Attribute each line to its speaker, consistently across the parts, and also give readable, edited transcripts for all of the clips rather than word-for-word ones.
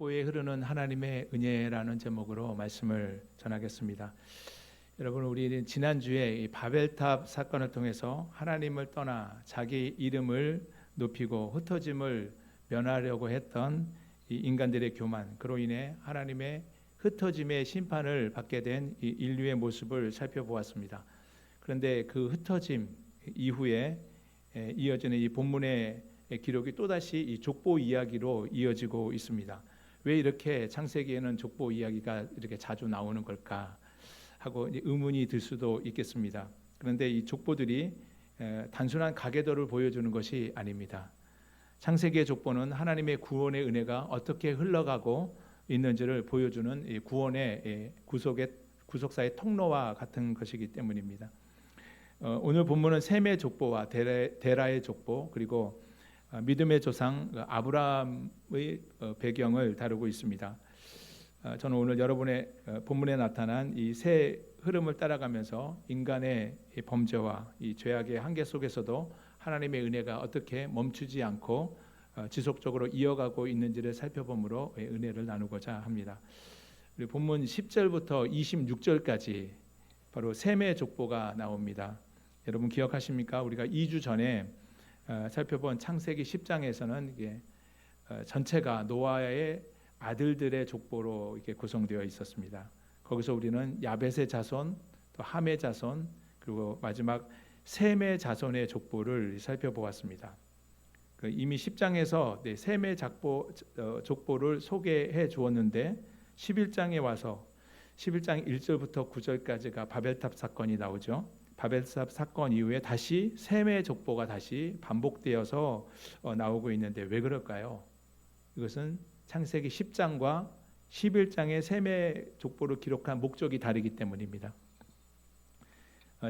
Speaker 1: 족보에 흐르는 하나님의 은혜라는 제목으로 말씀을 전하겠습니다. 여러분, 우리 지난주에 이 바벨탑 사건을 통해서 하나님을 떠나 자기 이름을 높이고 흩어짐을 면하려고 했던 이 인간들의 교만, 그로 인해 하나님의 흩어짐의 심판을 받게 된 이 인류의 모습을 살펴보았습니다. 그런데 그 흩어짐 이후에 이어지는 이 본문의 기록이 또다시 이 족보 이야기로 이어지고 있습니다. 왜 이렇게 창세기에는 족보 이야기가 이렇게 자주 나오는 걸까 하고 의문이 들 수도 있겠습니다. 그런데 이 족보들이 단순한 가계도를 보여주는 것이 아닙니다. 창세기의 족보는 하나님의 구원의 은혜가 어떻게 흘러가고 있는지를 보여주는 이 구원의 구속사의 통로와 같은 것이기 때문입니다. 오늘 본문은 셈의 족보와 데라의 족보, 그리고 믿음의 조상 아브라함의 배경을 다루고 있습니다. 저는 오늘 여러분의 본문에 나타난 이 세 흐름을 따라가면서 인간의 범죄와 이 죄악의 한계 속에서도 하나님의 은혜가 어떻게 멈추지 않고 지속적으로 이어가고 있는지를 살펴보므로 은혜를 나누고자 합니다. 우리 본문 10절부터 26절까지 바로 셈의 족보가 나옵니다. 여러분 기억하십니까? 우리가 2주 전에 살펴본 창세기 10장에서는 이게 전체가 노아의 아들들의 족보로 이렇게 구성되어 있었습니다. 거기서 우리는 야벳의 자손, 또 함의 자손, 그리고 마지막 셈의 자손의 족보를 살펴보았습니다. 이미 10장에서 셈의 족보를 소개해 주었는데 11장에 와서 11장 1절부터 9절까지가 바벨탑 사건이 나오죠. 바벨탑 사건 이후에 다시 셈의 족보가 다시 반복되어서 나오고 있는데 왜 그럴까요? 이것은 창세기 10장과 11장의 셈의 족보를 기록한 목적이 다르기 때문입니다.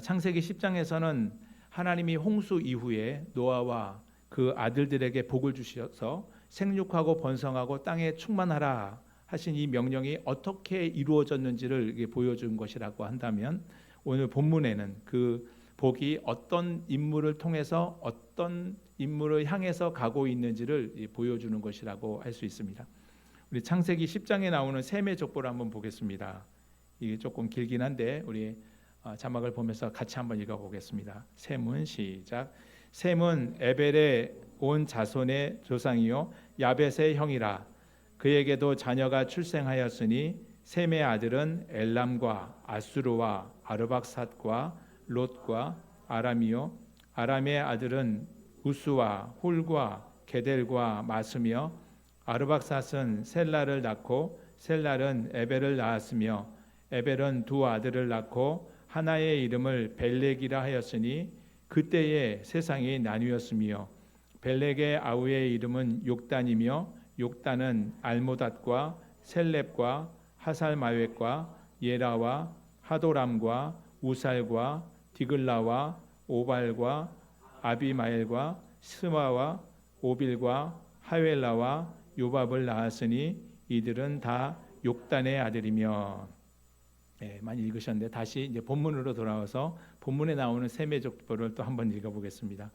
Speaker 1: 창세기 10장에서는 하나님이 홍수 이후에 노아와 그 아들들에게 복을 주셔서 생육하고 번성하고 땅에 충만하라 하신 이 명령이 어떻게 이루어졌는지를 보여준 것이라고 한다면, 오늘 본문에는 그 복이 어떤 인물을 통해서 어떤 인물을 향해서 가고 있는지를 보여주는 것이라고 할 수 있습니다. 우리 창세기 10장에 나오는 셈의 족보를 한번 보겠습니다. 이게 조금 길긴 한데 우리 자막을 보면서 같이 한번 읽어보겠습니다. 셈은 시작. 셈은 에벨의 온 자손의 조상이요 야벳의 형이라. 그에게도 자녀가 출생하였으니 셈의 아들은 엘람과 아수르와 아르박삿과 롯과 아람이요 아람의 아들은 우스와 훌과 게델과 마스며 아르박삿은 셀라를 낳고 셀랄은 에벨을 낳았으며 에벨은 두 아들을 낳고 하나의 이름을 벨렉이라 하였으니 그때에 세상이 나뉘었으며 벨렉의 아우의 이름은 욕단이며 욕단은 알모닷과 셀렙과 하살마웻과 예라와 하도람과 우살과 디글라와 오발과 아비마엘과 스마와 오빌과 하웰라와 요밥을 낳았으니 이들은 다 욕단의 아들이며. 많이 읽으셨는데 다시 이제 본문으로 돌아와서 본문에 나오는 셈의 족보를 또 한번 읽어보겠습니다.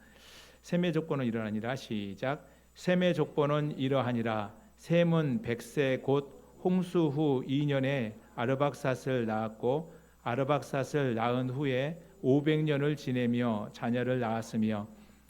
Speaker 1: 셈의 족보는 이러하니라. 시작. 셈의 족보는 이러하니라. 셈은 100세 곧 홍수 후 2년에 아르박삿을 낳았고 아르박삿을 낳은 후에 500년을 지내며 자녀를 낳았으며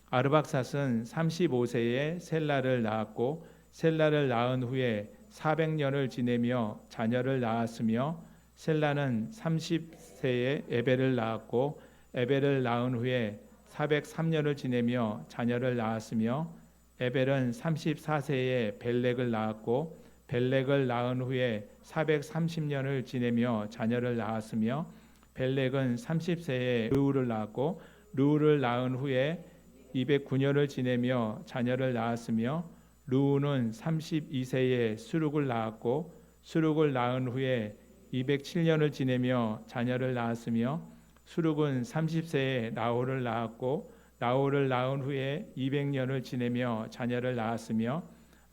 Speaker 1: 아르박삿은 35세에 셀라를 낳았고 셀라를 낳은 후에 400년을 지내며 자녀를 낳았으며 셀라는 30세에 에벨을 낳았고 에벨을 낳은 후에 403년을 지내며 자녀를 낳았으며 에벨은 34세에 벨렉을 낳았고 벨렉을 낳은 후에 430년을 지내며 자녀를 낳았으며 벨렉은 30세에 르우를 낳았고 르우를 낳은 후에 209년을 지내며 자녀를 낳았으며 르우는 32세에 수룩을 낳았고 수룩을 낳은 후에 207년을 지내며 자녀를 낳았으며 수룩은 30세에 나홀을 낳았고 나홀을 낳은 후에 200년을 지내며 자녀를 낳았으며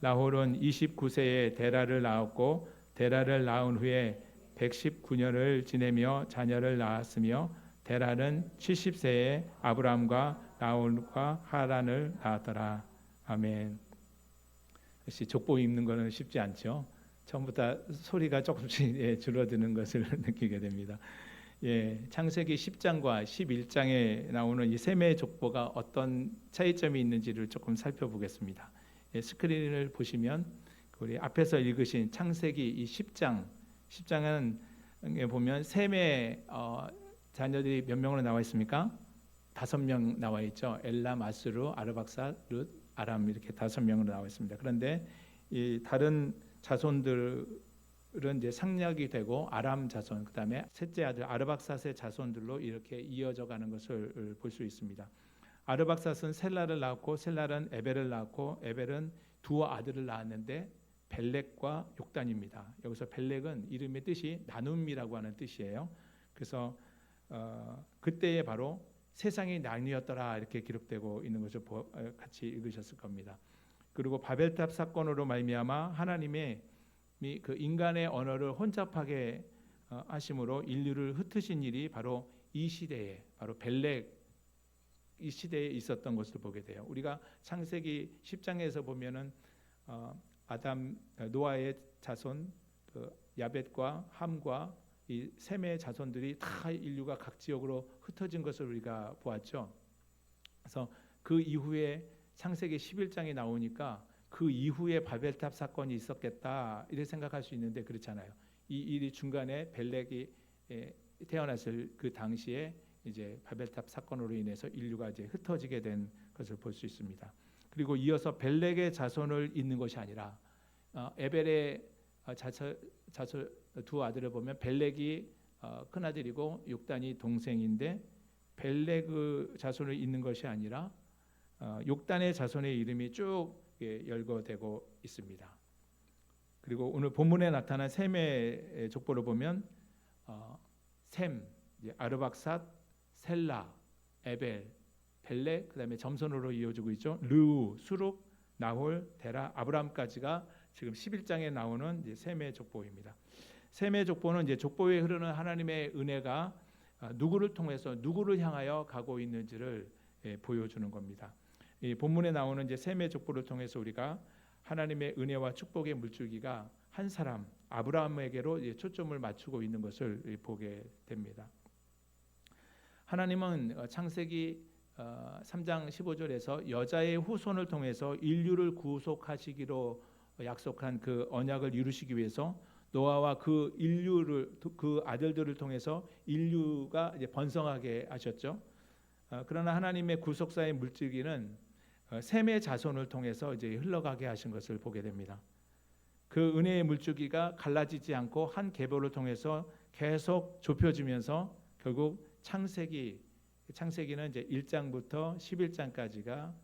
Speaker 1: 나홀은 29세에 데라를 낳았고 데라를 낳은 후에 119년을 지내며 자녀를 낳았으며 데라는 70세에 아브람과 나홀과 하란을 낳았더라. 아멘. 역시 족보 읽는 것은 쉽지 않죠. 전부터 소리가 조금씩 줄어드는 것을 느끼게 됩니다. 창세기 10장과 11장에 나오는 이 셈의 족보가 어떤 차이점이 있는지를 조금 살펴보겠습니다. 스크린을 보시면 우리 앞에서 읽으신 창세기 이 10장은 보면 셈의 자녀들이 몇 명으로 나와 있습니까? 5명 나와 있죠. 엘람, 아스루, 아르박사, 룻, 아람 이렇게 5명으로 나와 있습니다. 그런데 이 다른 자손들은 이제 상략이 되고 아람 자손, 그다음에 셋째 아들 아르박삿의 자손들로 이렇게 이어져 가는 것을 볼 수 있습니다. 아르박삿은 셀라를 낳았고 셀라는 에벨을 낳았고 에벨은 두 아들을 낳았는데 벨렉과 욕단입니다. 여기서 벨렉은 이름의 뜻이 나눔이라고 하는 뜻이에요. 그래서 그때에 바로 세상이 나뉘었더라 이렇게 기록되고 있는 것을 같이 읽으셨을 겁니다. 그리고 바벨탑 사건으로 말미암아 하나님의 그 인간의 언어를 혼잡하게 하심으로 인류를 흩으신 일이 바로 이 시대에 바로 벨렉 이 시대에 있었던 것을 보게 돼요. 우리가 창세기 10장에서 보면은 노아의 자손 야벳과 함과 이 셈의 자손들이 다 인류가 각 지역으로 흩어진 것을 우리가 보았죠. 그래서 그 이후에 창세기 11장에 나오니까 그 이후에 바벨탑 사건이 있었겠다 이렇게 생각할 수 있는데 그렇잖아요. 이 일이 중간에 벨렉이 태어났을 그 당시에 이제 바벨탑 사건으로 인해서 인류가 이제 흩어지게 된 것을 볼 수 있습니다. 그리고 이어서 벨렉의 자손을 잇는 것이 아니라 에벨의 자손 두 아들을 보면 벨렉이 큰 아들이고 욕단이 동생인데 벨렉의 자손을 잇는 것이 아니라 욕단의 자손의 이름이 쭉 열거되고 있습니다. 그리고 오늘 본문에 나타난 셈의 족보를 보면 셈, 아르박삿, 셀라, 에벨, 벨렉, 그다음에 점선으로 이어지고 있죠. 르우, 수룩, 나홀, 데라, 아브람까지가 지금 11장에 나오는 셈의 족보입니다. 셈의 족보는 이제 족보에 흐르는 하나님의 은혜가 누구를 통해서 누구를 향하여 가고 있는지를 보여주는 겁니다. 이 본문에 나오는 이제 셈의 족보를 통해서 우리가 하나님의 은혜와 축복의 물줄기가 한 사람 아브라함에게로 초점을 맞추고 있는 것을 보게 됩니다. 하나님은 창세기 3장 15절에서 여자의 후손을 통해서 인류를 구속하시기로 약속한 그 언약을 이루시기 위해서 노아와 그 아들들을 통해서 인류가 이제 번성하게 하셨죠. 그러나 하나님의 구속사의 물줄기는 셈의 자손을 통해서 이제 흘러가게 하신 것을 보게 됩니다. 그 은혜의 물줄기가 갈라지지 않고 한 계보를 통해서 계속 좁혀지면서 결국 창세기는 이제 1장부터 11장까지가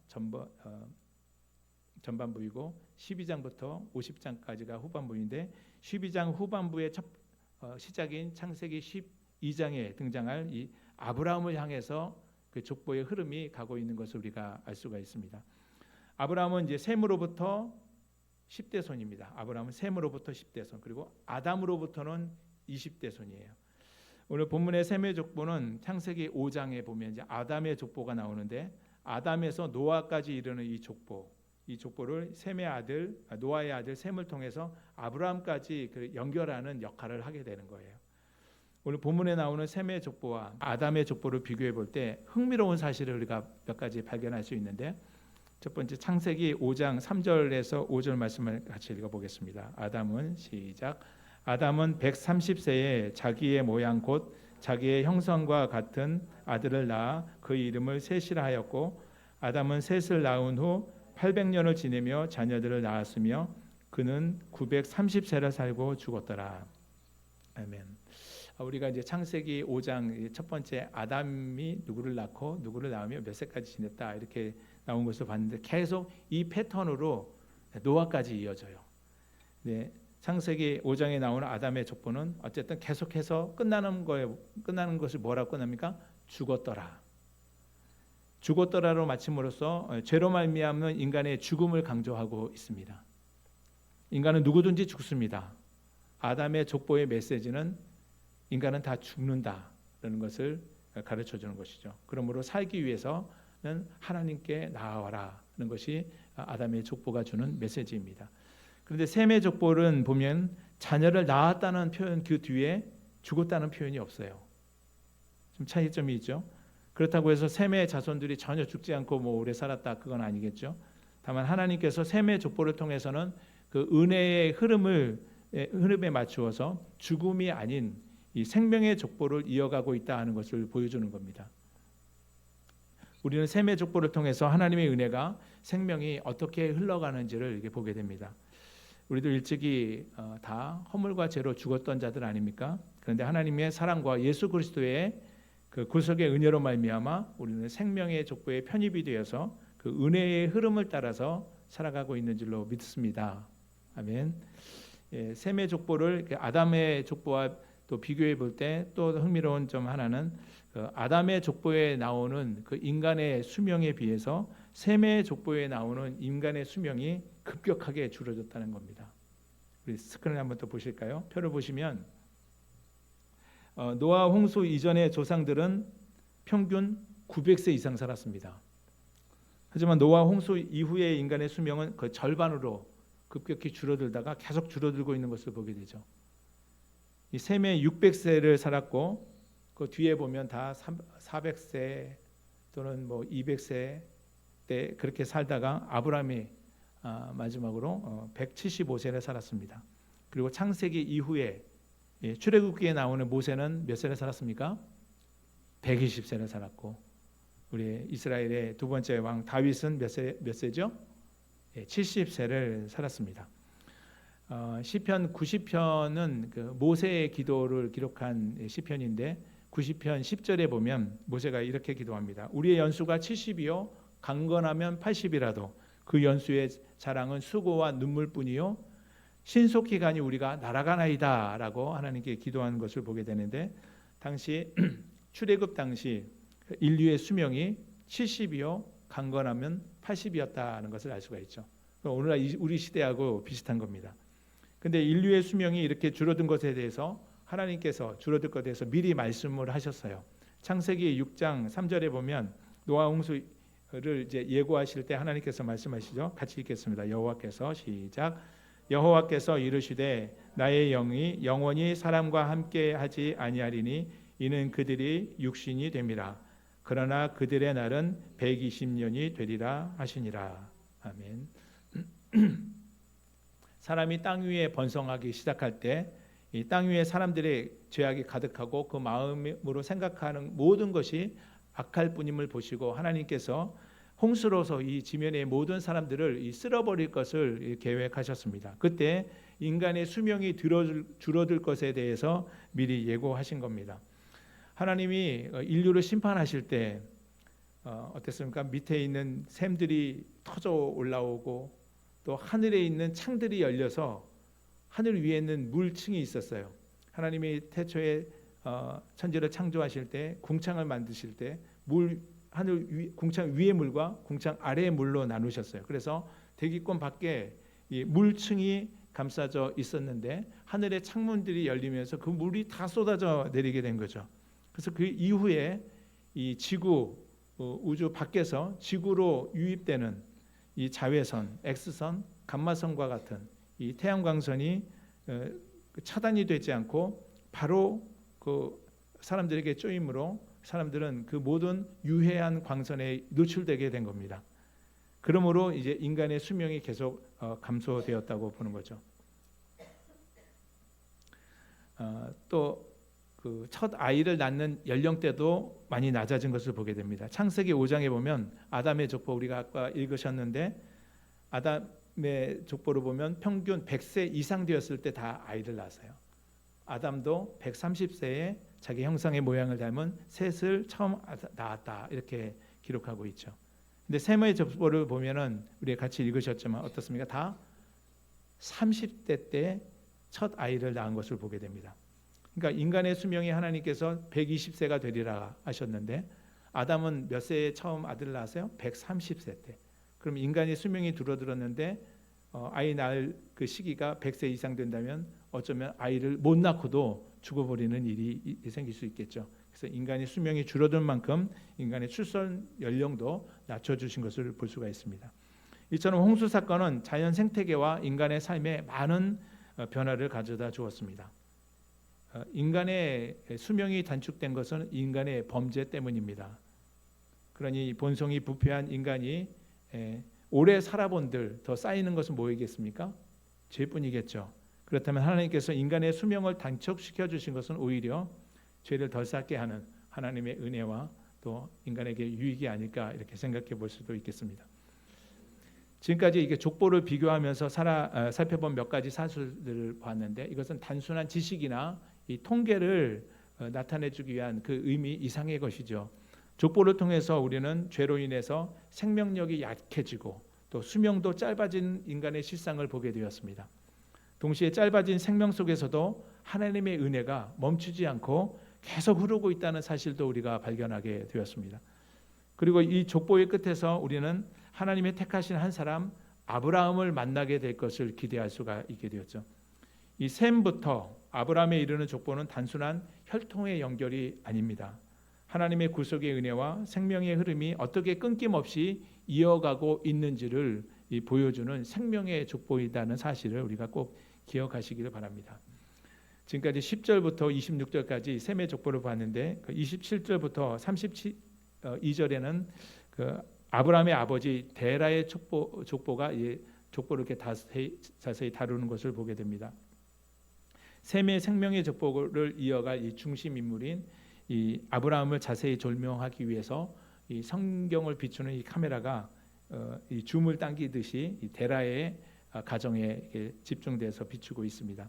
Speaker 1: 전반부이고 12장부터 50장까지가 후반부인데 12장 후반부의 시작인 창세기 12장에 등장할 이 아브라함을 향해서 그 족보의 흐름이 가고 있는 것을 우리가 알 수가 있습니다. 아브라함은 이제 셈으로부터 10대 손입니다. 아브라함은 셈으로부터 10대 손, 그리고 아담으로부터는 20대 손이에요. 오늘 본문의 셈의 족보는 창세기 5장에 보면 이제 아담의 족보가 나오는데 아담에서 노아까지 이르는 이 족보를 셈의 아들 노아의 아들 셈을 통해서 아브라함까지 연결하는 역할을 하게 되는 거예요. 오늘 본문에 나오는 셈의 족보와 아담의 족보를 비교해 볼 때 흥미로운 사실을 우리가 몇 가지 발견할 수 있는데 첫 번째 창세기 5장 3절에서 5절 말씀을 같이 읽어보겠습니다. 아담은 130세에 자기의 모양 곧 자기의 형상과 같은 아들을 낳아 그 이름을 셋이라 하였고 아담은 셋을 낳은 후 800년을 지내며 자녀들을 낳았으며 그는 930세를 살고 죽었더라. 아멘. 우리가 이제 창세기 5장 첫 번째 아담이 누구를 낳고 누구를 낳으며 몇 세까지 지냈다 이렇게 나온 것을 봤는데 계속 이 패턴으로 노아까지 이어져요. 네, 창세기 5장에 나오는 아담의 족보는 어쨌든 계속해서 끝나는 것이 뭐라고 끝납니까? 죽었더라로 마침으로써 죄로 말미암는 인간의 죽음을 강조하고 있습니다. 인간은 누구든지 죽습니다. 아담의 족보의 메시지는 인간은 다 죽는다라는 것을 가르쳐 주는 것이죠. 그러므로 살기 위해서는 하나님께 나아와라는 것이 아담의 족보가 주는 메시지입니다. 그런데 셈의 족보는 보면 자녀를 낳았다는 표현 그 뒤에 죽었다는 표현이 없어요. 좀 차이점이 있죠. 그렇다고 해서 셈의 자손들이 전혀 죽지 않고 뭐 오래 살았다 그건 아니겠죠. 다만 하나님께서 셈의 족보를 통해서는 그 은혜의 흐름에 맞추어서 죽음이 아닌 이 생명의 족보를 이어가고 있다 하는 것을 보여주는 겁니다. 우리는 셈의 족보를 통해서 하나님의 은혜가 생명이 어떻게 흘러가는지를 이렇게 보게 됩니다. 우리도 일찍이 다 허물과 죄로 죽었던 자들 아닙니까? 그런데 하나님의 사랑과 예수 그리스도의 그 구속의 은혜로 말미암아 우리는 생명의 족보에 편입이 되어서 그 은혜의 흐름을 따라서 살아가고 있는 줄로 믿습니다. 아멘. 예, 셈의 족보를 아담의 족보와 또 비교해 볼 때 또 흥미로운 점 하나는 그 아담의 족보에 나오는 그 인간의 수명에 비해서 셈의 족보에 나오는 인간의 수명이 급격하게 줄어졌다는 겁니다. 우리 스크린 한번 또 보실까요? 표를 보시면 노아 홍수 이전의 조상들은 평균 900세 이상 살았습니다. 하지만 노아 홍수 이후의 인간의 수명은 그 절반으로 급격히 줄어들다가 계속 줄어들고 있는 것을 보게 되죠. 이 셈의 600세를 살았고 그 뒤에 보면 다 400세 또는 뭐 200세 때 그렇게 살다가 아브라함이 마지막으로 175세를 살았습니다. 그리고 창세기 이후에 출애굽기에 나오는 모세는 몇 세를 살았습니까? 120세를 살았고 우리 이스라엘의 두 번째 왕 다윗은 몇 세죠? 70세를 살았습니다. 시편 90편은 그 모세의 기도를 기록한 시편인데 90편 10절에 보면 모세가 이렇게 기도합니다. 우리의 연수가 70이요 강건하면 80이라도 그 연수의 자랑은 수고와 눈물뿐이요 신속히 가니 우리가 날아가나이다 라고 하나님께 기도한 것을 보게 되는데 당시 출애굽 당시 인류의 수명이 70이요 강건하면 80이었다는 것을 알 수가 있죠. 오늘날 우리 시대하고 비슷한 겁니다. 근데 인류의 수명이 이렇게 줄어든 것에 대해서 하나님께서 줄어들 것에 대해서 미리 말씀을 하셨어요. 창세기 6장 3절에 보면 노아 홍수를 이제 예고하실 때 하나님께서 말씀하시죠. 같이 읽겠습니다. 여호와께서 시작. 여호와께서 이르시되 나의 영이 영원히 사람과 함께 하지 아니하리니 이는 그들이 육신이 됨이라. 그러나 그들의 날은 120년이 되리라 하시니라. 아멘. 사람이 땅 위에 번성하기 시작할 때 이 땅 위에 사람들의 죄악이 가득하고 그 마음으로 생각하는 모든 것이 악할 뿐임을 보시고 하나님께서 홍수로서 이 지면의 모든 사람들을 쓸어버릴 것을 계획하셨습니다. 그때 인간의 수명이 줄어들 것에 대해서 미리 예고하신 겁니다. 하나님이 인류를 심판하실 때 어땠습니까? 밑에 있는 샘들이 터져 올라오고 또 하늘에 있는 창들이 열려서 하늘 위에 있는 물층이 있었어요. 하나님이 태초에 천지를 창조하실 때 궁창을 만드실 때 하늘 궁창 위의 물과 궁창 아래의 물로 나누셨어요. 그래서 대기권 밖에 이 물층이 감싸져 있었는데 하늘의 창문들이 열리면서 그 물이 다 쏟아져 내리게 된 거죠. 그래서 그 이후에 이 지구 우주 밖에서 지구로 유입되는 이 자외선, X선, 감마선과 같은 이 태양광선이 차단이 되지 않고 바로 그 사람들에게 쪼임으로 사람들은 그 모든 유해한 광선에 노출되게 된 겁니다. 그러므로 이제 인간의 수명이 계속 감소되었다고 보는 거죠. 또 그 첫 아이를 낳는 연령대도 많이 낮아진 것을 보게 됩니다. 창세기 5장에 보면 아담의 족보 우리가 아까 읽으셨는데 아담의 족보를 보면 평균 100세 이상 되었을 때 다 아이를 낳았어요. 아담도 130세에 자기 형상의 모양을 닮은 셋을 처음 낳았다 이렇게 기록하고 있죠. 근데 셈의 족보를 보면은 우리가 같이 읽으셨지만 어떻습니까? 다 30대 때 첫 아이를 낳은 것을 보게 됩니다. 그러니까 인간의 수명이 하나님께서 120세가 되리라 하셨는데 아담은 몇 세에 처음 아들을 낳았어요? 130세 때. 그럼 인간의 수명이 줄어들었는데 아이 낳을 그 시기가 100세 이상 된다면 어쩌면 아이를 못 낳고도 죽어버리는 일이 생길 수 있겠죠. 그래서 인간의 수명이 줄어든 만큼 인간의 출산 연령도 낮춰주신 것을 볼 수가 있습니다. 이처럼 홍수 사건은 자연 생태계와 인간의 삶에 많은 변화를 가져다 주었습니다. 인간의 수명이 단축된 것은 인간의 범죄 때문입니다. 그러니 본성이 부패한 인간이 오래 살아본들 더 쌓이는 것은 뭐이겠습니까? 죄뿐이겠죠. 그렇다면 하나님께서 인간의 수명을 단축시켜 주신 것은 오히려 죄를 덜 쌓게 하는 하나님의 은혜와 또 인간에게 유익이 아닐까 이렇게 생각해 볼 수도 있겠습니다. 지금까지 이게 족보를 비교하면서 살펴본 몇 가지 사실들을 봤는데 이것은 단순한 지식이나 이 통계를 나타내주기 위한 그 의미 이상의 것이죠. 족보를 통해서 우리는 죄로 인해서 생명력이 약해지고 또 수명도 짧아진 인간의 실상을 보게 되었습니다. 동시에 짧아진 생명 속에서도 하나님의 은혜가 멈추지 않고 계속 흐르고 있다는 사실도 우리가 발견하게 되었습니다. 그리고 이 족보의 끝에서 우리는 하나님의 택하신 한 사람 아브라함을 만나게 될 것을 기대할 수가 있게 되었죠. 이 셈부터 아브라함에 이르는 족보는 단순한 혈통의 연결이 아닙니다. 하나님의 구속의 은혜와 생명의 흐름이 어떻게 끊김없이 이어가고 있는지를 보여주는 생명의 족보이다는 사실을 우리가 꼭 기억하시기를 바랍니다. 지금까지 10절부터 26절까지 셈의 족보를 봤는데 27절부터 32절에는 그 아브라함의 아버지 데라의 족보가 족보를 이렇게 자세히 다루는 것을 보게 됩니다. 셈의 생명의 족보를 이어갈 이 중심 인물인 이 아브라함을 자세히 조명하기 위해서 이 성경을 비추는 이 카메라가 이 줌을 당기듯이 이 데라의 가정에 집중돼서 비추고 있습니다.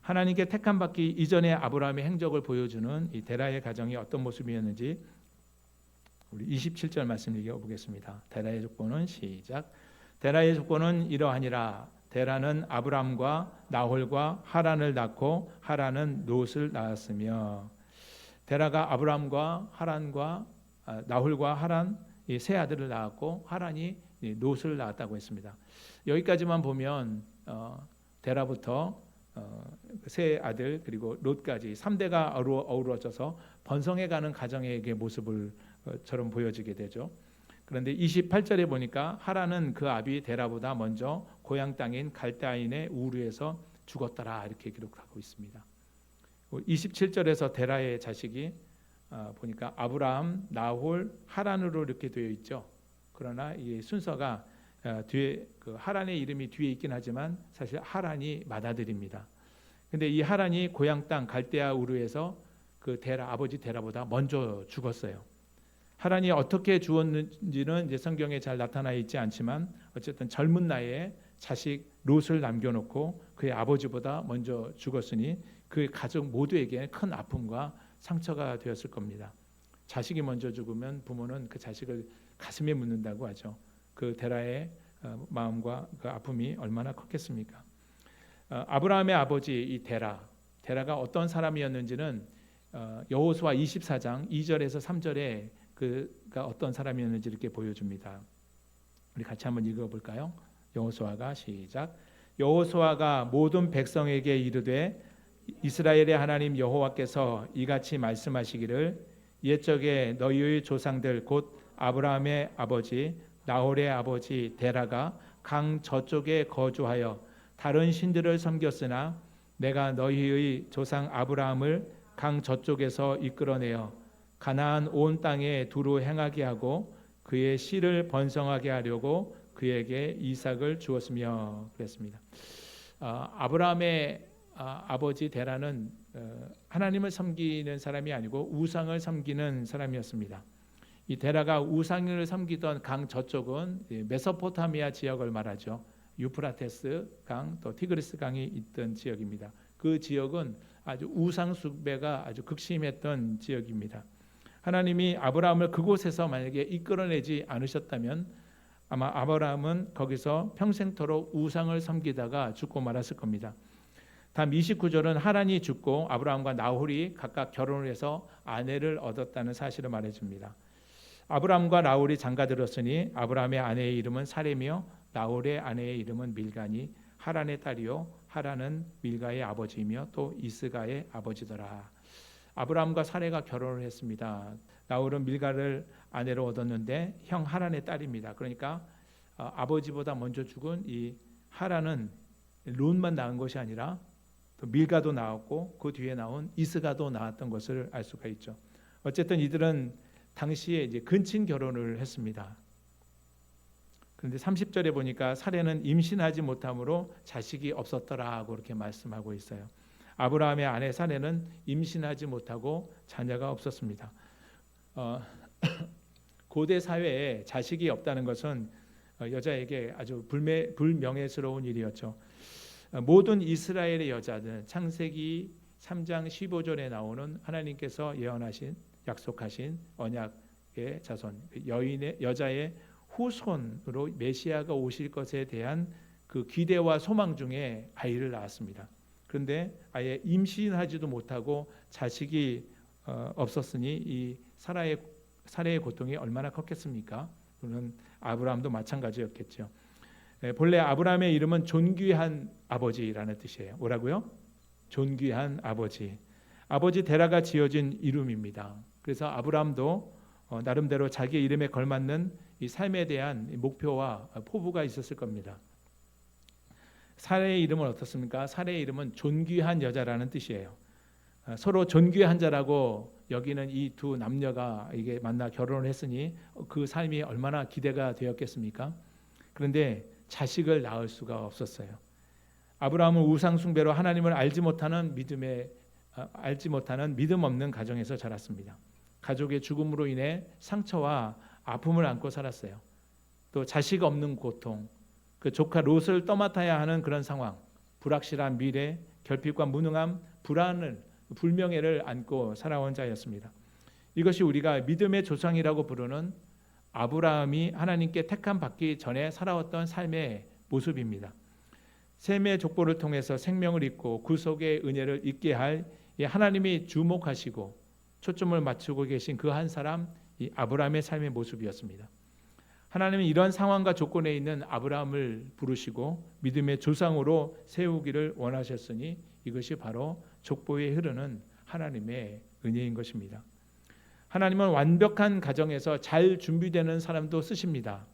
Speaker 1: 하나님께 택함 받기 이전의 아브라함의 행적을 보여주는 이 데라의 가정이 어떤 모습이었는지 우리 27절 말씀 읽어보겠습니다. 데라의 족보는 시작. 데라의 족보는 이러하니라. 데라는 아브람과 나홀과 하란을 낳고 하란은 롯을 낳았으며. 데라가 아브람과 하란과 나홀과 하란 이 세 아들을 낳았고 하란이 롯을 낳았다고 했습니다. 여기까지만 보면 데라부터 세 아들 그리고 롯까지 3대가 어우러져서 번성해가는 가정의 모습을처럼 보여지게 되죠. 그런데 28절에 보니까 하란은 그 아비 데라보다 먼저 고향 땅인 갈대아인의 우르에서 죽었더라 이렇게 기록하고 있습니다. 27절에서 데라의 자식이 보니까 아브라함, 나홀, 하란으로 이렇게 되어 있죠. 그러나 이 순서가 뒤에 그 하란의 이름이 뒤에 있긴 하지만 사실 하란이 맏아들입니다. 근데 이 하란이 고향 땅 갈대아 우르에서 그 아버지 데라보다 먼저 죽었어요. 하란이 어떻게 죽었는지는 이제 성경에 잘 나타나 있지 않지만 어쨌든 젊은 나이에 자식 롯을 남겨놓고 그의 아버지보다 먼저 죽었으니 그 가족 모두에게 큰 아픔과 상처가 되었을 겁니다. 자식이 먼저 죽으면 부모는 그 자식을 가슴에 묻는다고 하죠. 그 데라의 마음과 그 아픔이 얼마나 컸겠습니까? 아브라함의 아버지 이 데라가 어떤 사람이었는지는 여호수아 24장 2절에서 3절에 그가 어떤 사람이었는지 이렇게 보여줍니다. 우리 같이 한번 읽어볼까요? 여호수아가 시작. 여호수아가 모든 백성에게 이르되 이스라엘의 하나님 여호와께서 이같이 말씀하시기를 옛적에 너희의 조상들 곧 아브라함의 아버지 나홀의 아버지 데라가 강 저쪽에 거주하여 다른 신들을 섬겼으나 내가 너희의 조상 아브라함을 강 저쪽에서 이끌어내어 가나안 온 땅에 두루 행하게 하고 그의 씨를 번성하게 하려고 그에게 이삭을 주었으며 그랬습니다. 아브라함의 아버지 데라는 하나님을 섬기는 사람이 아니고 우상을 섬기는 사람이었습니다. 이 데라가 우상을 섬기던 강 저쪽은 메소포타미아 지역을 말하죠. 유프라테스 강 또 티그리스 강이 있던 지역입니다. 그 지역은 아주 우상 숭배가 아주 극심했던 지역입니다. 하나님이 아브라함을 그곳에서 만약에 이끌어내지 않으셨다면 아마 아브라함은 거기서 평생토록 우상을 섬기다가 죽고 말았을 겁니다. 다음 29절은 하란이 죽고 아브라함과 나홀이 각각 결혼을 해서 아내를 얻었다는 사실을 말해줍니다. 아브라함과 나홀이 장가들었으니 아브라함의 아내의 이름은 사레며 나홀의 아내의 이름은 밀가니 하란의 딸이요 하란은 밀가의 아버지이며 또 이스가의 아버지더라. 아브라함과 사레가 결혼을 했습니다. 나홀은 밀가를 아내로 얻었는데 형 하란의 딸입니다. 그러니까 아버지보다 먼저 죽은 이 하란은 론만 낳은 것이 아니라 또 밀가도 낳았고 그 뒤에 나온 이스가도 낳았던 것을 알 수가 있죠. 어쨌든 이들은 당시에 이제 근친 결혼을 했습니다. 그런데 30절에 보니까 사례는 임신하지 못함으로 자식이 없었더라고 그렇게 말씀하고 있어요. 아브라함의 아내 사례는 임신하지 못하고 자녀가 없었습니다. 고대 사회에 자식이 없다는 것은 여자에게 아주 불명예스러운 일이었죠. 모든 이스라엘의 여자들은 창세기 3장 15절에 나오는 하나님께서 예언하신 약속하신 언약의 자손, 여자의 후손으로 메시아가 오실 것에 대한 그 기대와 소망 중에 아이를 낳았습니다. 그런데 아예 임신하지도 못하고 자식이 없었으니 이 사례의 고통이 얼마나 컸겠습니까? 물론 아브라함도 마찬가지였겠죠. 본래 아브라함의 이름은 존귀한 아버지라는 뜻이에요. 뭐라고요? 존귀한 아버지. 아버지 데라가 지어진 이름입니다. 그래서 아브라함도 나름대로 자기 이름에 걸맞는 이 삶에 대한 목표와 포부가 있었을 겁니다. 사례의 이름은 어떻습니까? 사례의 이름은 존귀한 여자라는 뜻이에요. 서로 존귀한 자라고 여기는 이 두 남녀가 이게 만나 결혼을 했으니 그 삶이 얼마나 기대가 되었겠습니까? 그런데 자식을 낳을 수가 없었어요. 아브라함은 우상 숭배로 하나님을 알지 못하는 믿음 없는 가정에서 자랐습니다. 가족의 죽음으로 인해 상처와 아픔을 안고 살았어요. 또 자식 없는 고통, 그 조카 롯을 떠맡아야 하는 그런 상황, 불확실한 미래, 결핍과 무능함, 불명예를 안고 살아온 자였습니다. 이것이 우리가 믿음의 조상이라고 부르는 아브라함이 하나님께 택함 받기 전에 살아왔던 삶의 모습입니다. 셈의 족보를 통해서 생명을 잇고 구속의 은혜를 잊게 할 하나님이 주목하시고 초점을 맞추고 계신 그 한 사람, 이 아브라함의 삶의 모습이었습니다. 하나님은 이런 상황과 조건에 있는 아브라함을 부르시고 믿음의 조상으로 세우기를 원하셨으니 이것이 바로 족보에 흐르는 하나님의 은혜인 것입니다. 하나님은 완벽한 가정에서 잘 준비되는 사람도 쓰십니다.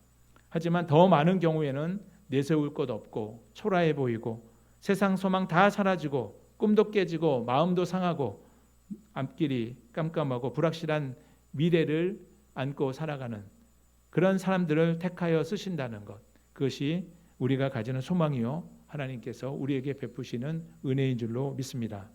Speaker 1: 하지만 더 많은 경우에는 내세울 것 없고 초라해 보이고 세상 소망 다 사라지고 꿈도 깨지고 마음도 상하고 앞길이 깜깜하고 불확실한 미래를 안고 살아가는 그런 사람들을 택하여 쓰신다는 것, 그것이 우리가 가지는 소망이요 하나님께서 우리에게 베푸시는 은혜인 줄로 믿습니다.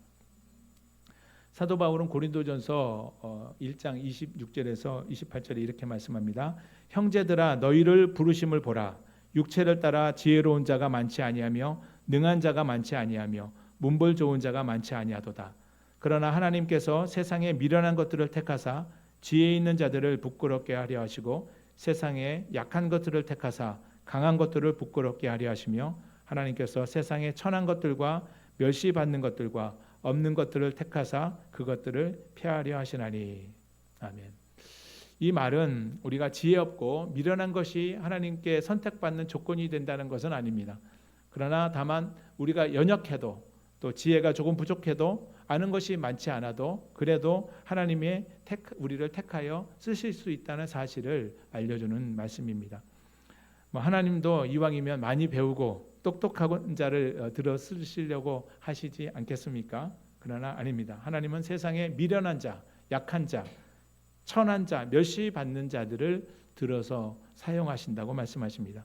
Speaker 1: 사도 바울은 고린도전서 1장 26절에서 28절에 이렇게 말씀합니다. 형제들아 너희를 부르심을 보라. 육체를 따라 지혜로운 자가 많지 아니하며 능한 자가 많지 아니하며 문벌 좋은 자가 많지 아니하도다. 그러나 하나님께서 세상에 미련한 것들을 택하사 지혜 있는 자들을 부끄럽게 하려 하시고 세상에 약한 것들을 택하사 강한 것들을 부끄럽게 하려 하시며 하나님께서 세상에 천한 것들과 멸시받는 것들과 없는 것들을 택하사 그것들을 폐하려 하시나니. 아멘. 이 말은 우리가 지혜 없고 미련한 것이 하나님께 선택받는 조건이 된다는 것은 아닙니다. 그러나 다만 우리가 연약해도 또 지혜가 조금 부족해도 아는 것이 많지 않아도 그래도 하나님의 우리를 택하여 쓰실 수 있다는 사실을 알려주는 말씀입니다. 하나님도 이왕이면 많이 배우고 똑똑한 자를 들어 쓰시려고 하시지 않겠습니까? 그러나 아닙니다. 하나님은 세상에 미련한 자, 약한 자, 천한 자, 멸시받는 자들을 들어서 사용하신다고 말씀하십니다.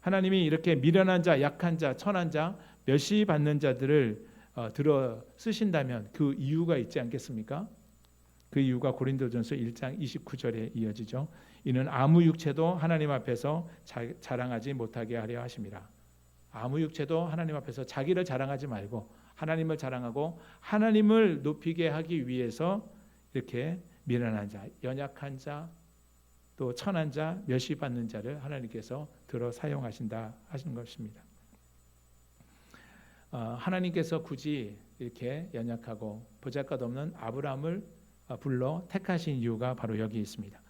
Speaker 1: 하나님이 이렇게 미련한 자, 약한 자, 천한 자, 멸시받는 자들을 들어 쓰신다면 그 이유가 있지 않겠습니까? 그 이유가 고린도전서 1장 29절에 이어지죠. 이는 아무 육체도 하나님 앞에서 자랑하지 못하게 하려 하심이라. 아무 육체도 하나님 앞에서 자기를 자랑하지 말고 하나님을 자랑하고 하나님을 높이게 하기 위해서 이렇게 미련한 자, 연약한 자, 또 천한 자, 멸시받는 자를 하나님께서 들어 사용하신다 하시는 것입니다. 하나님께서 굳이 이렇게 연약하고 보잘것없는 아브라함을 불러 택하신 이유가 바로 여기 있습니다.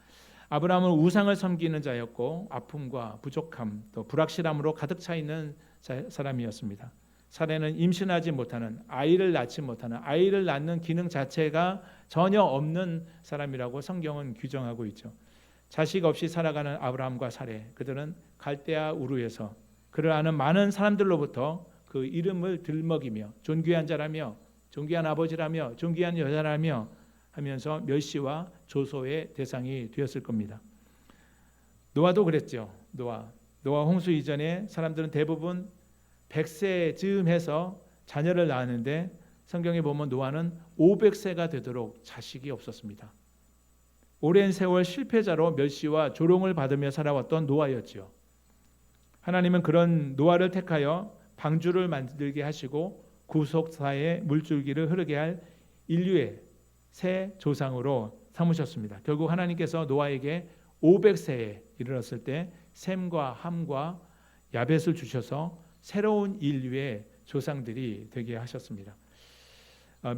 Speaker 1: 아브라함은 우상을 섬기는 자였고 아픔과 부족함 또 불확실함으로 가득 차 있는 사람이었습니다. 사례는 임신하지 못하는, 아이를 낳지 못하는, 아이를 낳는 기능 자체가 전혀 없는 사람이라고 성경은 규정하고 있죠. 자식 없이 살아가는 아브라함과 사레, 그들은 갈대아 우르에서 그를 아는 많은 사람들로부터 그 이름을 들먹이며 존귀한 자라며 존귀한 아버지라며 존귀한 여자라며 하면서 멸시와 조소의 대상이 되었을 겁니다. 노아도 그랬죠. 노아 홍수 이전에 사람들은 대부분 100세 즈음해서 자녀를 낳았는데 성경에 보면 노아는 500세가 되도록 자식이 없었습니다. 오랜 세월 실패자로 멸시와 조롱을 받으며 살아왔던 노아였죠. 하나님은 그런 노아를 택하여 방주를 만들게 하시고 구속사의 물줄기를 흐르게 할 인류의 새 조상으로 삼으셨습니다. 결국 하나님께서 노아에게 500세에 이르렀을 때 셈과 함과 야벳을 주셔서 새로운 인류의 조상들이 되게 하셨습니다.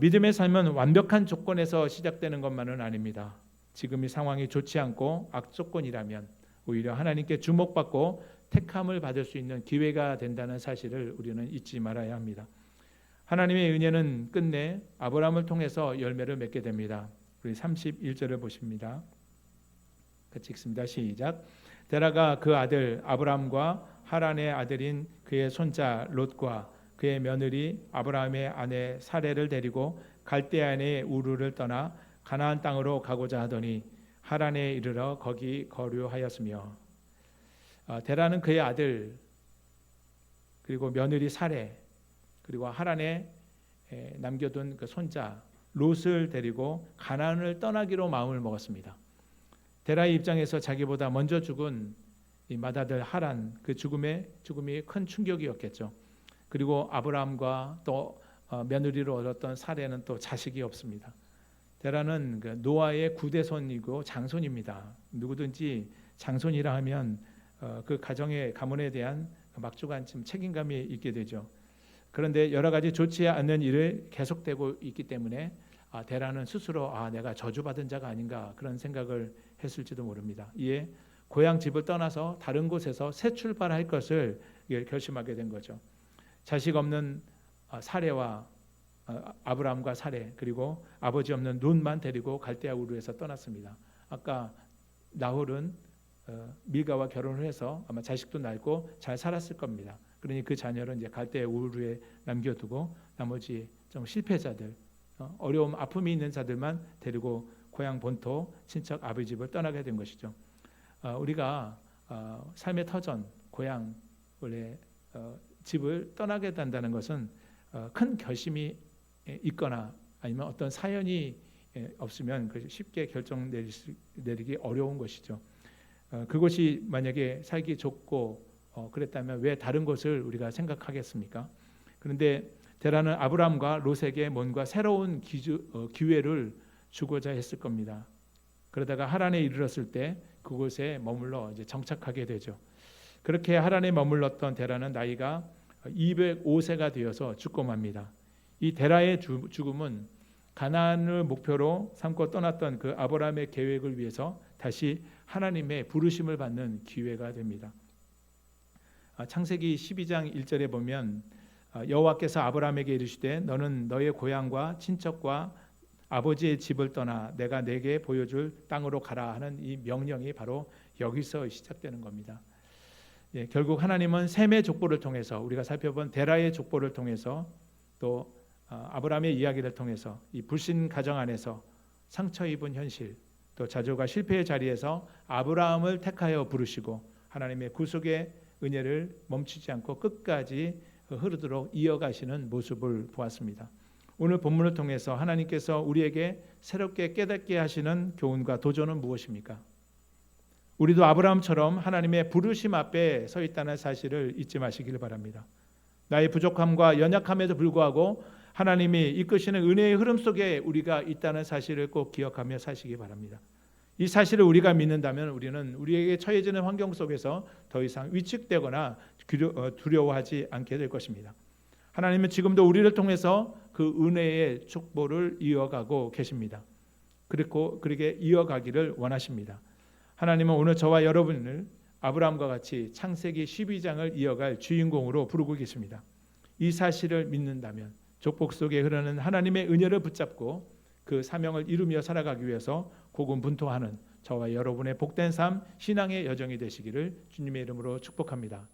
Speaker 1: 믿음의 삶은 완벽한 조건에서 시작되는 것만은 아닙니다. 지금 이 상황이 좋지 않고 악조건이라면 오히려 하나님께 주목받고 택함을 받을 수 있는 기회가 된다는 사실을 우리는 잊지 말아야 합니다. 하나님의 은혜는 끝내 아브라함을 통해서 열매를 맺게 됩니다. 우리 31절을 보십니다. 같이 읽습니다. 시작. 데라가 그 아들 아브라함과 하란의 아들인 그의 손자 롯과 그의 며느리 아브라함의 아내 사레를 데리고 갈대아인의 우르를 떠나 가나안 땅으로 가고자 하더니 하란에 이르러 거기 거류하였으며, 데라는 그의 아들 그리고 며느리 사레 그리고 하란에 남겨둔 그 손자 롯을 데리고 가나안을 떠나기로 마음을 먹었습니다. 데라의 입장에서 자기보다 먼저 죽은 이 맏아들 하란, 그 죽음이 큰 충격이었겠죠. 그리고 아브라함과 또 며느리로 얻었던 사레는 또 자식이 없습니다. 데라는 그 노아의 구대손이고 장손입니다. 누구든지 장손이라 하면 그 가정의 가문에 대한 막중한 책임감이 있게 되죠. 그런데 여러 가지 좋지 않는 일을 계속되고 있기 때문에 데라는 스스로 내가 저주받은 자가 아닌가 그런 생각을 했을지도 모릅니다. 이에 고향 집을 떠나서 다른 곳에서 새 출발할 것을 결심하게 된 거죠. 자식 없는 사레와 아브라함과 사레 그리고 아버지 없는 롯만 데리고 갈대아 우르에서 떠났습니다. 아까 나홀은 밀가와 결혼을 해서 아마 자식도 낳고 잘 살았을 겁니다. 그러니 그 자녀를 이제 갈대아 우르에 남겨두고 나머지 좀 실패자들, 어려움, 아픔이 있는 자들만 데리고 고향 본토 친척 아버지 집을 떠나게 된 것이죠. 우리가 삶의 터전, 고향 원래 집을 떠나게 된다는 것은 큰 결심이 있거나 아니면 어떤 사연이 없으면 쉽게 결정 내리기 어려운 것이죠. 그것이 만약에 살기 좋고 그랬다면 왜 다른 것을 우리가 생각하겠습니까? 그런데 데라는 아브라함과 롯에게 뭔가 새로운 기회를 주고자 했을 겁니다. 그러다가 하란에 이르렀을 때 그곳에 머물러 이제 정착하게 되죠. 그렇게 하란에 머물렀던 데라는 나이가 205세가 되어서 죽고 맙니다. 이 데라의 죽음은 가나안을 목표로 삼고 떠났던 그 아브라함의 계획을 위해서 다시 하나님의 부르심을 받는 기회가 됩니다. 창세기 12장 1절에 보면 여호와께서 아브라함에게 이르시되 너는 너의 고향과 친척과 아버지의 집을 떠나 내가 내게 보여줄 땅으로 가라 하는 이 명령이 바로 여기서 시작되는 겁니다. 결국 하나님은 셈의 족보를 통해서 우리가 살펴본 데라의 족보를 통해서 또 아브라함의 이야기를 통해서 이 불신 가정 안에서 상처 입은 현실 또 좌절과 실패의 자리에서 아브라함을 택하여 부르시고 하나님의 구속의 은혜를 멈추지 않고 끝까지 흐르도록 이어가시는 모습을 보았습니다. 오늘 본문을 통해서 하나님께서 우리에게 새롭게 깨닫게 하시는 교훈과 도전은 무엇입니까? 우리도 아브라함처럼 하나님의 부르심 앞에 서 있다는 사실을 잊지 마시길 바랍니다. 나의 부족함과 연약함에도 불구하고 하나님이 이끄시는 은혜의 흐름 속에 우리가 있다는 사실을 꼭 기억하며 사시기 바랍니다. 이 사실을 우리가 믿는다면 우리는 우리에게 처해지는 환경 속에서 더 이상 위축되거나 두려워하지 않게 될 것입니다. 하나님은 지금도 우리를 통해서 그 은혜의 축복을 이어가고 계십니다. 그리고 그렇게 이어가기를 원하십니다. 하나님은 오늘 저와 여러분을 아브라함과 같이 창세기 12장을 이어갈 주인공으로 부르고 계십니다. 이 사실을 믿는다면 족복 속에 흐르는 하나님의 은혜를 붙잡고 그 사명을 이루며 살아가기 위해서 고군분투하는 저와 여러분의 복된 삶, 신앙의 여정이 되시기를 주님의 이름으로 축복합니다.